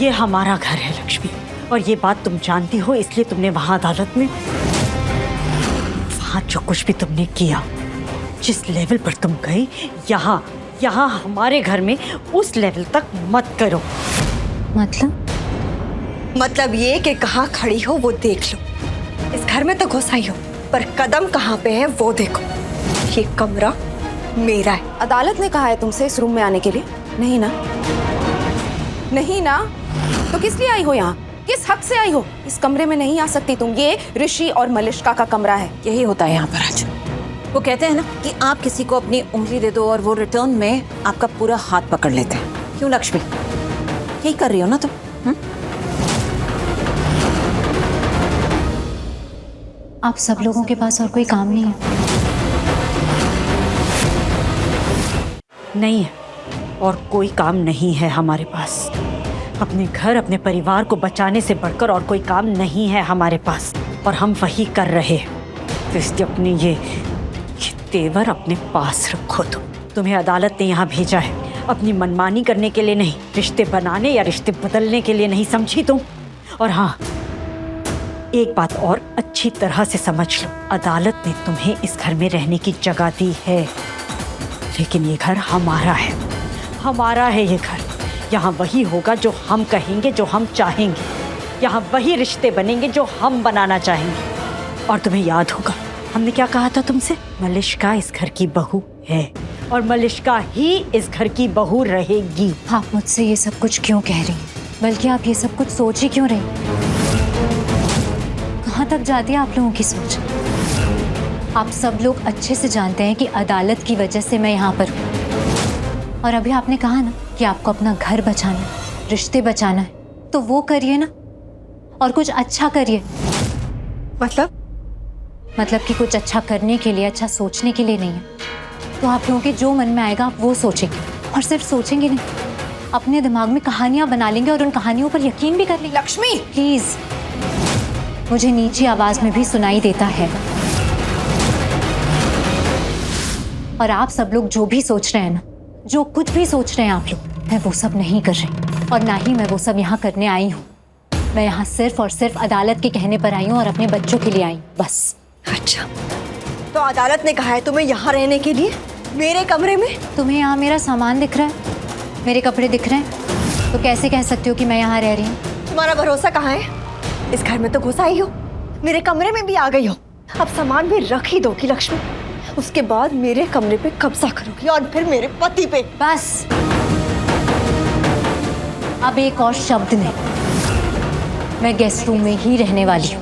ये हमारा घर है लक्ष्मी, और ये बात तुम जानती हो, इसलिए तुमने वहां अदालत में वहां जो कुछ भी तुमने किया, जिस लेवल पर तुम गई, यहाँ यहाँ हमारे घर में उस लेवल तक मत करो। मतलब ये कि कहाँ खड़ी हो वो देख लो। इस घर में तो घुस आई हो, पर कदम कहाँ पे है वो देखो। ये कमरा मेरा है। अदालत ने कहा है तुमसे इस रूम में आने के लिए? नहीं ना? नहीं ना? तो किस लिए आई हो यहाँ? किस हक से आई हो? इस कमरे में नहीं आ सकती तुम। ये ऋषि और मलिष्का का कमरा है। यही होता है यहाँ पर आज। वो कहते हैं ना कि आप किसी को अपनी उंगली दे दो और वो रिटर्न में आपका पूरा हाथ पकड़ लेते हैं। क्यों लक्ष्मी, यही कर रही हो ना तुम? आप सब लोगों के पास और कोई काम नहीं है? नहीं है, और कोई काम नहीं है हमारे पास। अपने घर, अपने परिवार को बचाने से बढ़कर और कोई काम नहीं है हमारे पास, और हम वही कर रहे हैं। तो इसलिए अपने ये तेवर अपने पास रखो। तुम्हें अदालत ने यहाँ भेजा है अपनी मनमानी करने के लिए नहीं, रिश्ते बनाने या रिश्ते बदलने के लिए नहीं, समझी तुम? और हाँ, एक बात और अच्छी तरह से समझ लो, अदालत ने तुम्हें इस घर में रहने की जगह दी है, लेकिन ये घर हमारा है। हमारा है ये घर। यहाँ वही होगा जो हम कहेंगे, जो हम चाहेंगे। यहाँ वही रिश्ते बनेंगे जो हम बनाना चाहेंगे। और तुम्हें याद होगा हमने क्या कहा था तुमसे? मलिष्का इस घर की बहू है, और मलिष्का ही इस घर की बहू रहेगी। आप मुझसे ये सब कुछ क्यों कह रही हैं? बल्कि आप ये सब कुछ सोच ही क्यों रही? कहाँ तक जाती है आप लोगों की सोच? आप सब लोग अच्छे से जानते हैं कि अदालत की वजह से मैं यहाँ पर हूँ। और अभी आपने कहा ना कि आपको अपना घर बचाना है, रिश्ते बचाना है, तो वो करिए ना, और कुछ अच्छा करिए। मतलब कि कुछ अच्छा करने के लिए, अच्छा सोचने के लिए नहीं है। तो आप लोगों के जो मन में आएगा आप वो सोचेंगे, और सिर्फ सोचेंगे नहीं, अपने दिमाग में कहानियां बना लेंगे और उन कहानियों पर यकीन भी कर लेंगे। लक्ष्मी प्लीज, मुझे नीची आवाज में भी सुनाई देता है। और आप सब लोग जो भी सोच रहे हैं ना, जो कुछ भी सोच रहे हैं आप लोग, मैं वो सब नहीं कर रही, और ना ही मैं वो सब यहाँ करने आई हूँ। मैं यहाँ सिर्फ और सिर्फ अदालत के कहने पर आई हूँ और अपने बच्चों के लिए आई हूँ, बस। अच्छा, तो अदालत ने कहा है तुम्हें यहाँ रहने के लिए, मेरे कमरे में? तुम्हें यहाँ मेरा सामान दिख रहा है, मेरे कपड़े दिख रहे हैं, तो कैसे कह सकती हो कि मैं यहाँ रह रही हूँ? तुम्हारा भरोसा कहाँ है? इस घर में तो घुस आई हो, मेरे कमरे में भी आ गई हो, अब सामान भी रख ही दोगी लक्ष्मी। उसके बाद मेरे कमरे पे कब्जा करोगी, और फिर मेरे पति पे। बस, अब एक और शब्द नहीं। मैं गेस्ट रूम में ही रहने वाली हूँ।